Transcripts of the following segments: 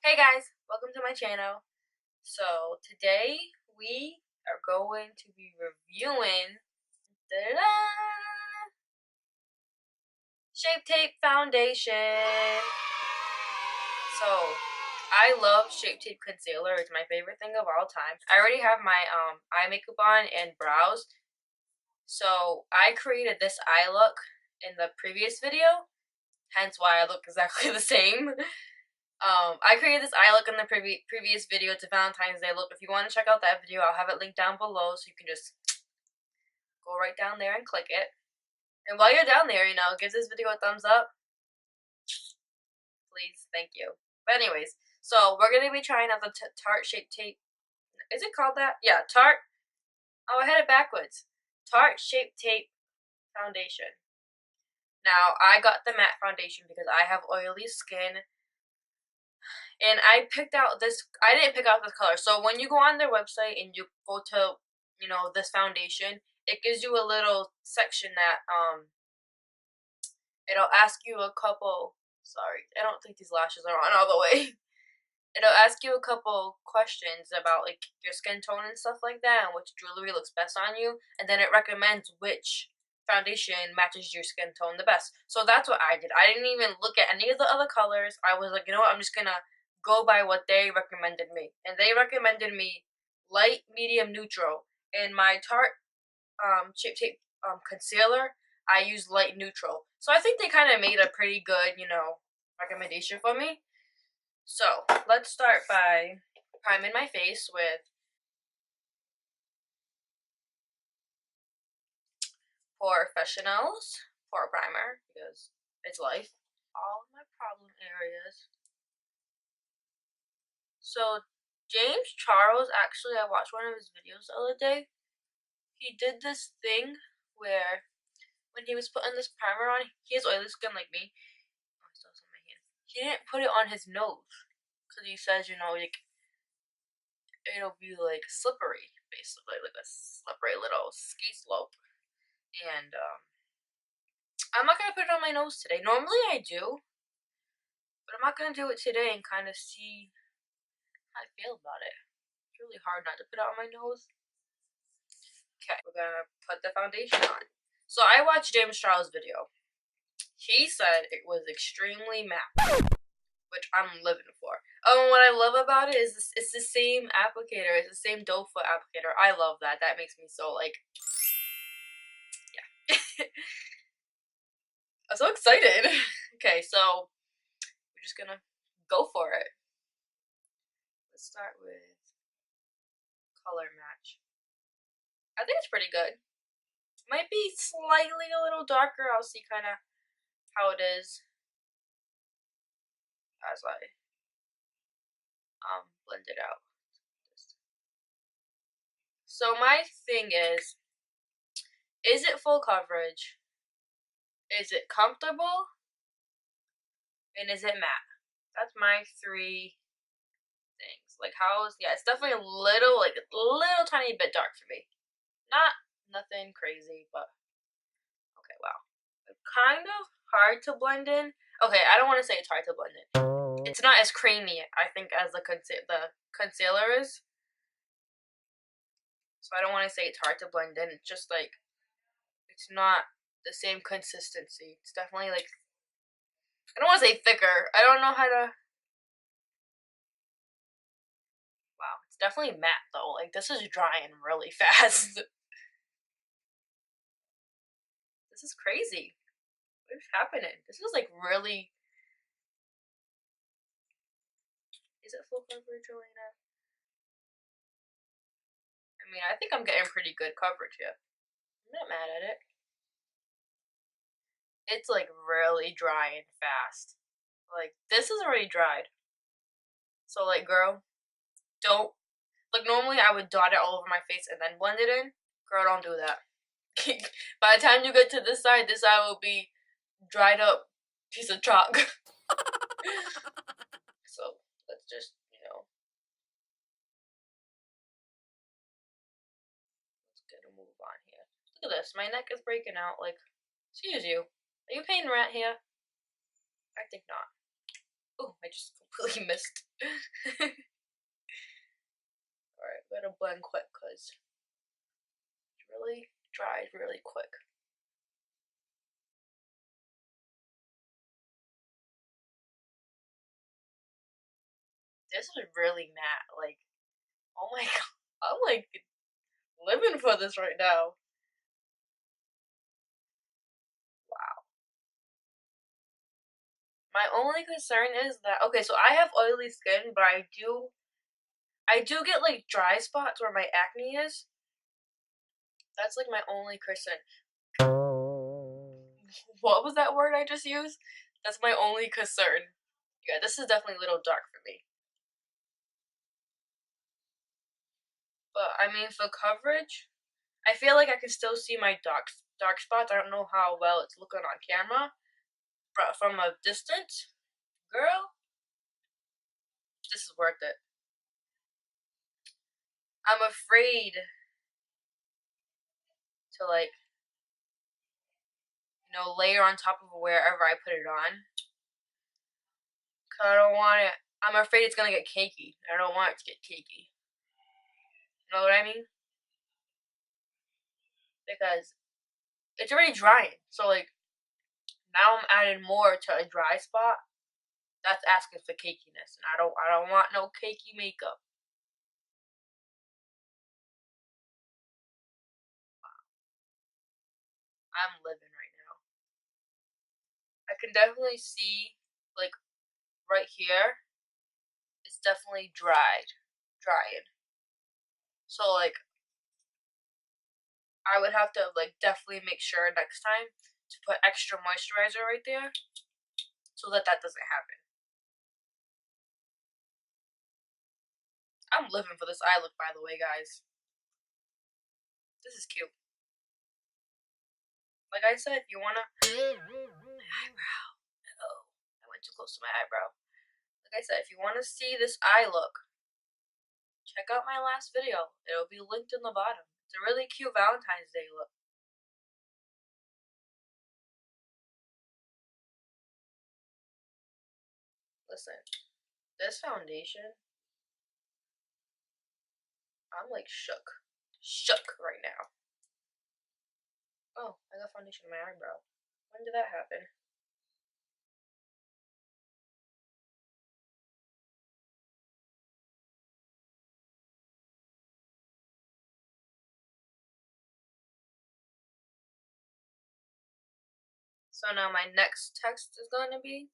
Hey guys, welcome to my channel. So today we are going to be reviewing Shape Tape Foundation. So I love Shape Tape concealer. It's my favorite thing of all time. I already have my eye makeup on and brows. So I created this eye look in the previous video, hence why I look exactly the same. I created this eye look in the previous video. It's a Valentine's Day look. If you want to check out that video, I'll have it linked down below, so you can just go right down there and click it. And while you're down there, give this video a thumbs up. Please, thank you. But anyways, so we're going to be trying out the Tarte Shape Tape. Is it called that? Yeah, Tarte. Oh, I had it backwards. Tarte Shape Tape Foundation. Now, I got the matte foundation because I have oily skin. And I picked out this, I didn't pick out this color. So when you go on their website and you go to, this foundation, it gives you a little section that, it'll ask you a couple, sorry, I don't think these lashes are on all the way. It'll ask you a couple questions about, like, your skin tone and stuff like that, and which jewelry looks best on you. And then it recommends which foundation matches your skin tone the best. So that's what I did. I didn't even look at any of the other colors. I was like, you know what, I'm just gonna go by what they recommended me. And they recommended me light, medium, neutral. In my Tarte Shape Tape concealer, I used light neutral. So I think they kind of made a pretty good, recommendation for me. So let's start by priming my face with Professional's Pore Primer because it's life. All of my problem areas. So James Charles, actually, I watched one of his videos the other day. He did this thing where when he was putting this primer on, he has oily skin like me. Oh, I still have some in my hand. He didn't put it on his nose because he says, like it'll be like slippery, basically, like a slippery little ski slope. And I'm not gonna put it on my nose today. Normally I do, but I'm not gonna do it today and kind of see how I feel about it. It's really hard not to put it on my nose. Okay, we're gonna put the foundation on. So I watched James Charles' video. He said it was extremely matte, which I'm living for. What I love about it is it's the same applicator. It's the same doe foot applicator. I love that. That makes me so, like, yeah. I'm so excited. Okay, so we're just gonna go for it. Let's start with color match. I think it's pretty good. Might be slightly a little darker. I'll see kind of how it is as I blend it out. So my thing is it full coverage? Is it comfortable? And is it matte? That's my three things. Like, it's definitely a little tiny bit dark for me. Nothing crazy, but okay, wow. Kind of hard to blend in. Okay, I don't want to say it's hard to blend in. It's not as creamy, I think, as the concealer is. So I don't want to say it's hard to blend in. It's just like, it's not the same consistency. It's definitely like, I don't want to say thicker. I don't know how to. Wow, it's definitely matte though. Like, this is drying really fast. This is crazy. What is happening? This is like really. Is it full coverage, Elena? I mean, I think I'm getting pretty good coverage here. I'm not mad at it. It's like really drying fast. Like, this is already dried. So, like, girl, don't. Like, normally I would dot it all over my face and then blend it in. Girl, don't do that. By the time you get to this side will be dried up piece of chalk. So, let's just, let's get a move on here. Look at this. My neck is breaking out. Like, excuse you. Are you paying rent here? I think not. Oh, I just completely missed. Alright, I'm gonna blend quick because it's really dried really quick. This is really matte. Like, oh my god. I'm like living for this right now. Wow. My only concern is that, okay, so I have oily skin, but I do get like dry spots where my acne is. That's like my only concern. What was that word I just used? That's my only concern. Yeah, this is definitely a little dark for me. But I mean, for coverage, I feel like I can still see my dark spots. I don't know how well it's looking on camera, but from a distance, girl, this is worth it. I'm afraid to like, layer on top of wherever I put it on. Cause I don't want it. I'm afraid it's gonna get cakey. I don't want it to get cakey. You know what I mean? Because it's already drying. So like now I'm adding more to a dry spot. That's asking for cakiness, and I don't want no cakey makeup. I'm living right now. I can definitely see like right here. It's definitely drying. So like I would have to like definitely make sure next time to put extra moisturizer right there so that that doesn't happen. I'm living for this eye look, by the way, guys. This is cute. Like I said, if you wanna my eyebrow. Oh, I went too close to my eyebrow. Like I said, if you wanna see this eye look, check out my last video. It'll be linked in the bottom. It's a really cute Valentine's Day look. Listen, this foundation, I'm like shook. Shook right now. Oh, I got foundation in my eyebrow. When did that happen? So now my next text is going to be,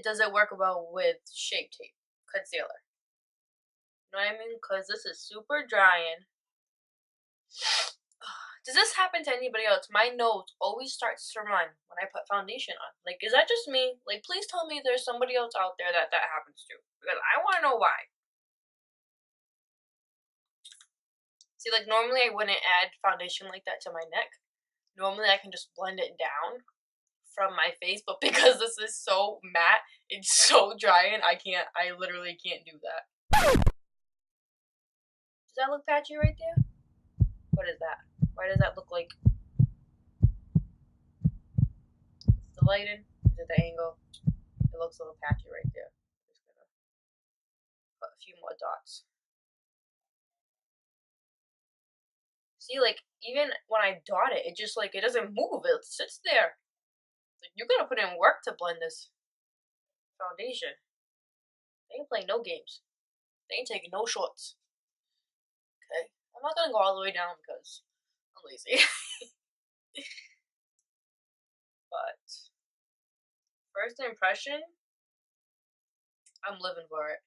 does it work well with Shape Tape Concealer? You know what I mean? Because this is super drying. Does this happen to anybody else? My nose always starts to run when I put foundation on. Like, is that just me? Like, please tell me there's somebody else out there that that happens to. Because I want to know why. See, like, normally I wouldn't add foundation like that to my neck. Normally I can just blend it down from my face, but because this is so matte, it's so dry and I literally can't do that. Does that look patchy right there? What is that? Why does that look like it's the lighting? Is it the angle? It looks a little patchy right there. I'm just gonna put a few more dots. See, like, even when I dot it, it just like it doesn't move, it sits there. Like, you gotta put in work to blend this foundation. They ain't playing no games. They ain't taking no shorts. Okay? I'm not gonna go all the way down because I'm lazy. But first impression, I'm living for it.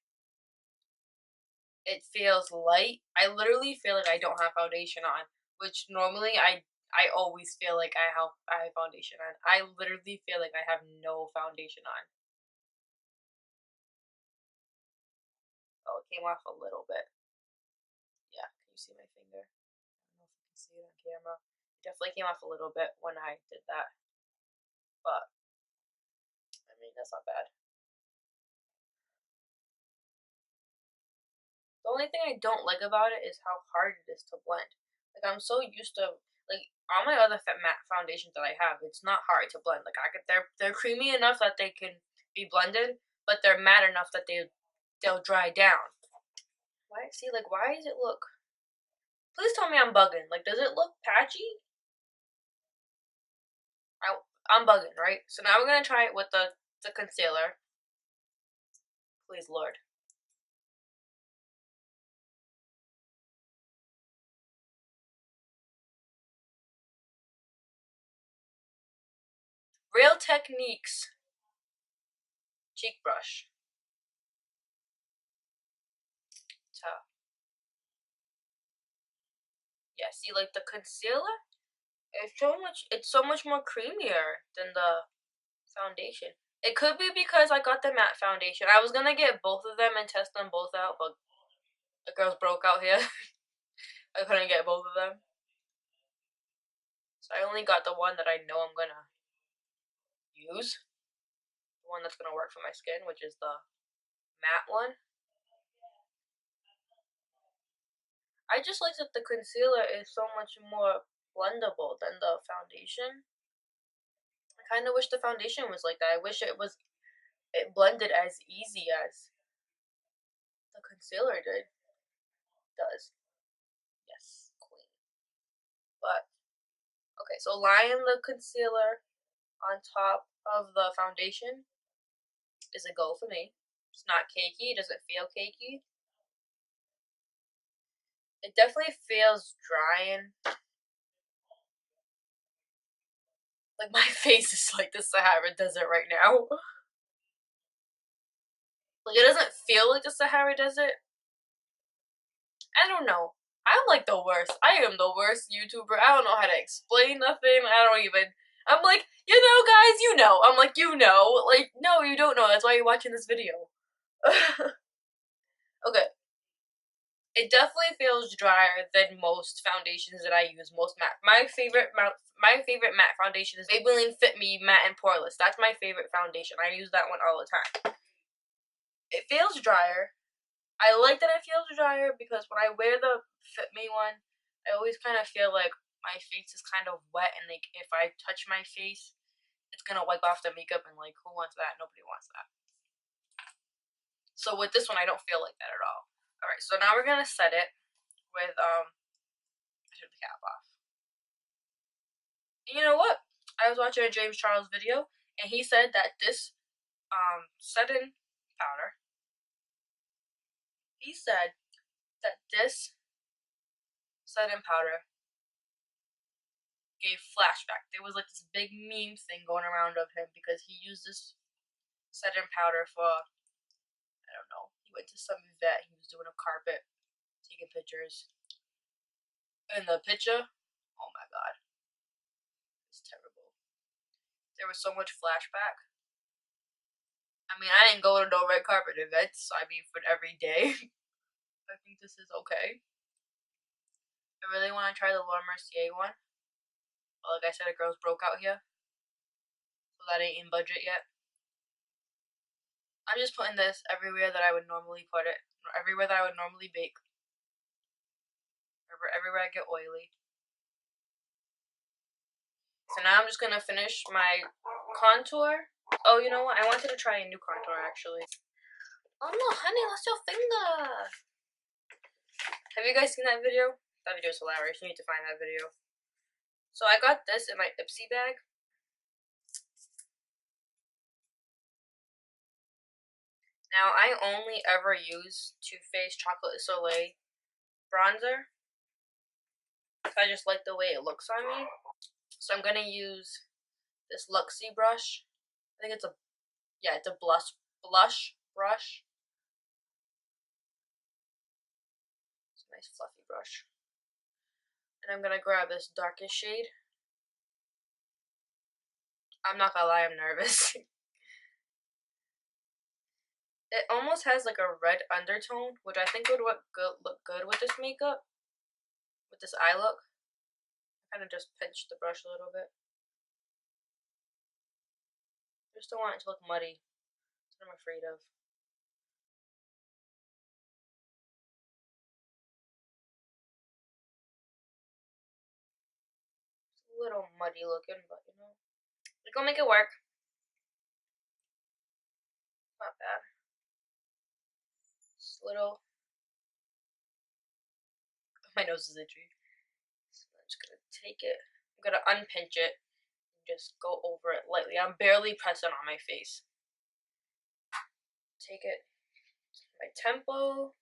It feels light. I literally feel like I don't have foundation on, which normally I always feel like I have foundation on. I literally feel like I have no foundation on. Oh, it came off a little bit. Yeah, can you see my finger? I don't know if you can see it on camera. It definitely came off a little bit when I did that, but I mean that's not bad. The only thing I don't like about it is how hard it is to blend. Like I'm so used to like all my other matte foundations that I have, it's not hard to blend. Like they're creamy enough that they can be blended, but they're matte enough that they'll dry down. Why? See, like, why does it look? Please tell me I'm bugging. Like, does it look patchy? I'm bugging, right? So now we're gonna try it with the concealer. Please, Lord. Real Techniques cheek brush. So, yeah, see, like the concealer, it's so much more creamier than the foundation. It could be because I got the matte foundation. I was gonna get both of them and test them both out, but the girls broke out here. I couldn't get both of them. So I only got the one that I know I'm gonna use. The one that's gonna work for my skin, which is the matte one. I just like that the concealer is so much more blendable than the foundation. I kind of wish the foundation was like that. I wish it blended as easy as the concealer does. Yes, queen. But okay, so line the concealer on top of the foundation is a go for me. It's not cakey. It doesn't feel cakey. It definitely feels drying. Like my face is like the Sahara Desert right now. Like it doesn't feel like the Sahara Desert. I don't know. I'm like the worst. I am the worst YouTuber. I don't know how to explain nothing. I don't even. I'm like, you know, guys, you know. I'm like, you know. Like, no, you don't know. That's why you're watching this video. Okay. It definitely feels drier than most foundations that I use. Most matte. My favorite matte foundation is Maybelline Fit Me Matte and Poreless. That's my favorite foundation. I use that one all the time. It feels drier. I like that it feels drier because when I wear the Fit Me one, I always kind of feel like my face is kind of wet, and like if I touch my face, it's gonna wipe off the makeup, and like who wants that? Nobody wants that. So with this one, I don't feel like that at all. All right, so now we're gonna set it with I took the cap off. And you know what? I was watching a James Charles video, and he said that this setting powder. He said that this setting powder gave flashback. There was like this big meme thing going around of him because he used this setting powder for, I don't know, he went to some event, he was doing a carpet, taking pictures. In the picture, oh my god, it's terrible. There was so much flashback. I mean, I didn't go to no red carpet events, so I mean, for every day. I think this is okay. I really want to try the Laura Mercier one. But like I said, the girls broke out here. So that ain't in budget yet. I'm just putting this everywhere that I would normally put it. Everywhere that I would normally bake. Everywhere I get oily. So now I'm just going to finish my contour. Oh, you know what? I wanted to try a new contour actually. Oh no, honey, that's your finger. Have you guys seen that video? That video is hilarious. You need to find that video. So I got this in my Ipsy bag. Now, I only ever use Too Faced Chocolate Soleil bronzer. I just like the way it looks on me. So I'm going to use this Luxie brush. I think it's it's a blush brush. It's a nice fluffy brush. And I'm going to grab this darkest shade. I'm not going to lie, I'm nervous. It almost has like a red undertone, which I think would look good with this makeup. With this eye look. I kind of just pinched the brush a little bit. I just don't want it to look muddy. That's what I'm afraid of. It's a little muddy looking, but you know, we're gonna make it work. not bad. Just a little. My nose is itchy. So I'm just gonna take it. I'm gonna unpinch it and just go over it lightly. I'm barely pressing on my face. Take it to my temple.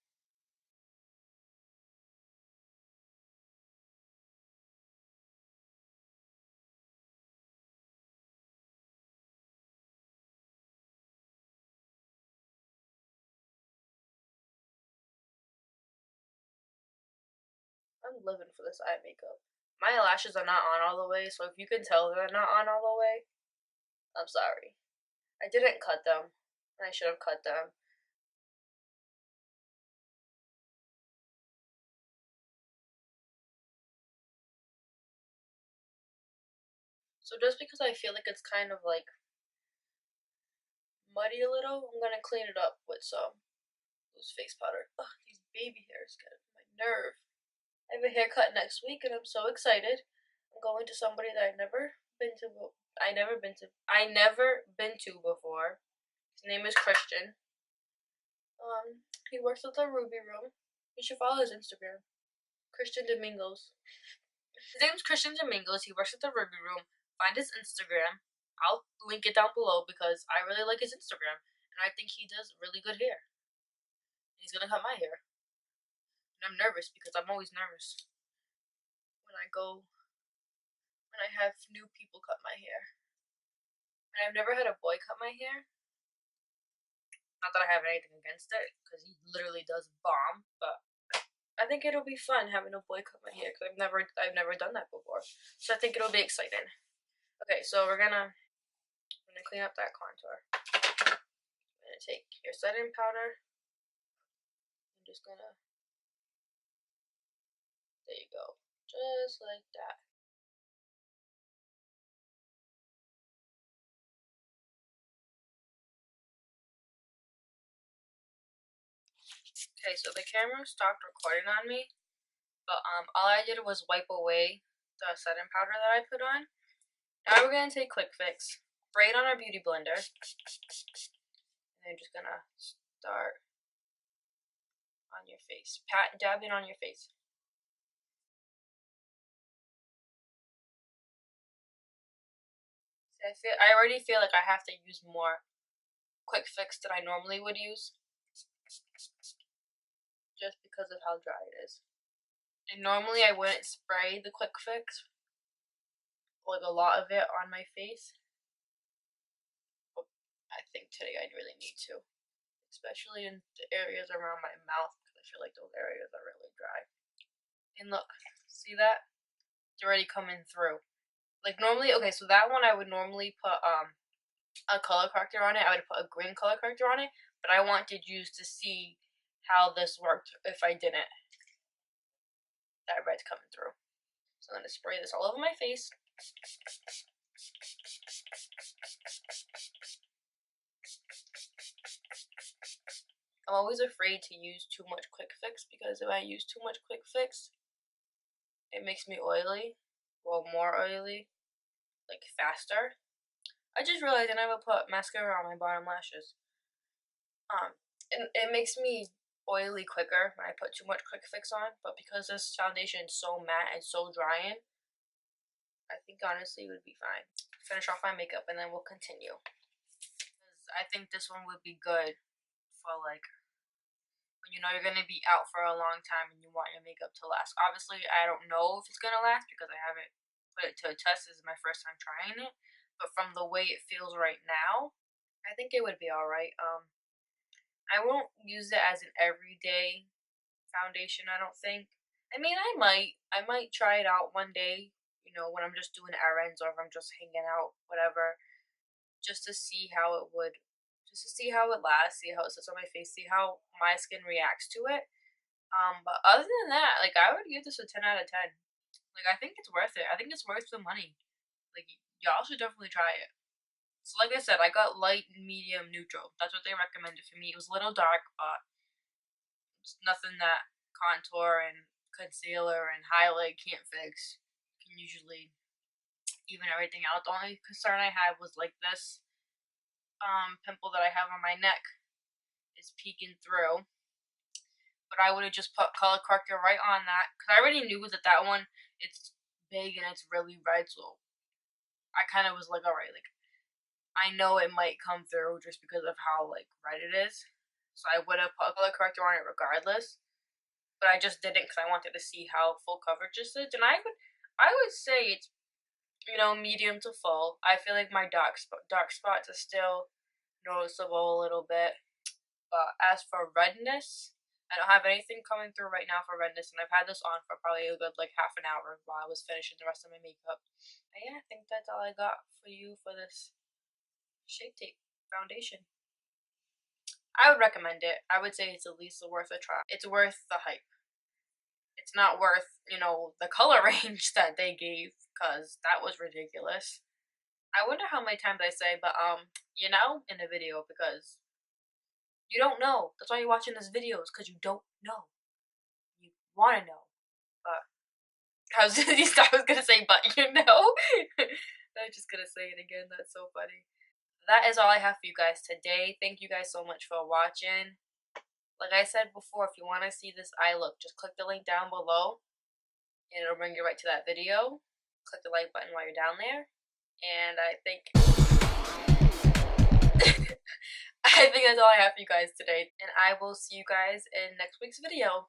I'm living for this eye makeup. My lashes are not on all the way, so if you can tell they're not on all the way, I'm sorry. I didn't cut them. I should have cut them. So just because I feel like it's kind of like muddy a little, I'm gonna clean it up with some loose face powder. Ugh, these baby hairs get on my nerve. I have a haircut next week and I'm so excited. I'm going to somebody that I've never been to. I never been to before. His name is Christian. He works at the Ruby Room. You should follow his Instagram. Christian Domingos. His name's Christian Domingos. He works at the Ruby Room. Find his Instagram. I'll link it down below because I really like his Instagram and I think he does really good hair. He's gonna cut my hair. And I'm nervous because I'm always nervous when I have new people cut my hair. And I've never had a boy cut my hair. Not that I have anything against it because he literally does bomb, but I think it'll be fun having a boy cut my hair because I've never done that before. So I think it'll be exciting. Okay, so I'm gonna clean up that contour. I'm gonna take your setting powder. I'm just gonna, there you go, just like that. Okay, so the camera stopped recording on me, but all I did was wipe away the setting powder that I put on. Now we're gonna take Quick Fix, spray it on our beauty blender, and I'm just gonna start on your face, dab it on your face. See, I already feel like I have to use more Quick Fix than I normally would use, just because of how dry it is. And normally I wouldn't spray the Quick Fix, like a lot of it on my face. But I think today I really need to, especially in the areas around my mouth because I feel like those areas are really dry. And look, see that? It's already coming through. Like normally, okay, so that one I would normally put a color corrector on it. I would put a green color corrector on it, but I wanted you to see how this worked if I didn't. That red's coming through. So I'm gonna spray this all over my face. I'm always afraid to use too much Quick Fix because if I use too much Quick Fix, it makes me oily. Well, more oily. Like faster. I just realized I never put mascara on my bottom lashes. And it makes me oily quicker when I put too much Quick Fix on, but because this foundation is so matte and so drying, I think honestly it would be fine. Finish off my makeup and then we'll continue. I think this one would be good for like when you know you're gonna be out for a long time and you want your makeup to last. Obviously, I don't know if it's gonna last because I haven't put it to a test. This is my first time trying it, but from the way it feels right now, I think it would be alright. I won't use it as an everyday foundation, I don't think. I mean, I might try it out one day, you know, when I'm just doing errands or if I'm just hanging out, whatever, just to see how it would, just to see how it lasts, see how it sits on my face, see how my skin reacts to it. But other than that, like, I would give this a 10 out of 10. Like, I think it's worth it. I think it's worth the money. Like, y'all should definitely try it. So, like I said, I got light, medium, neutral. That's what they recommended for me. It was a little dark, but it's nothing that contour and concealer and highlight can't fix. You can usually even everything out. The only concern I had was like this. pimple that I have on my neck is peeking through. But I would have just put color corrector right on that, because I already knew that one, it's big and it's really red, so I kind of was like, alright, like, I know it might come through just because of how, like, red it is. So I would have put a color corrector on it regardless. But I just didn't because I wanted to see how full coverage this is. And I would say it's, medium to full. I feel like my dark spots are still noticeable a little bit. But as for redness, I don't have anything coming through right now for redness, and I've had this on for probably a good like half an hour while I was finishing the rest of my makeup. And yeah, I think that's all I got for you for this Shape Tape foundation. I would recommend it. I would say it's at least worth a try. It's worth the hype. It's not worth, the color range that they gave, because that was ridiculous. I wonder how many times I say, but in a video, because you don't know. That's why you're watching this videos, because you don't know. You want to know. But I was gonna say, but I was just gonna say it again. That's so funny. That is all I have for you guys today. Thank you guys so much for watching. Like I said before, if you want to see this eye look, just click the link down below, and it'll bring you right to that video. Click the like button while you're down there. And I think I think that's all I have for you guys today. And I will see you guys in next week's video.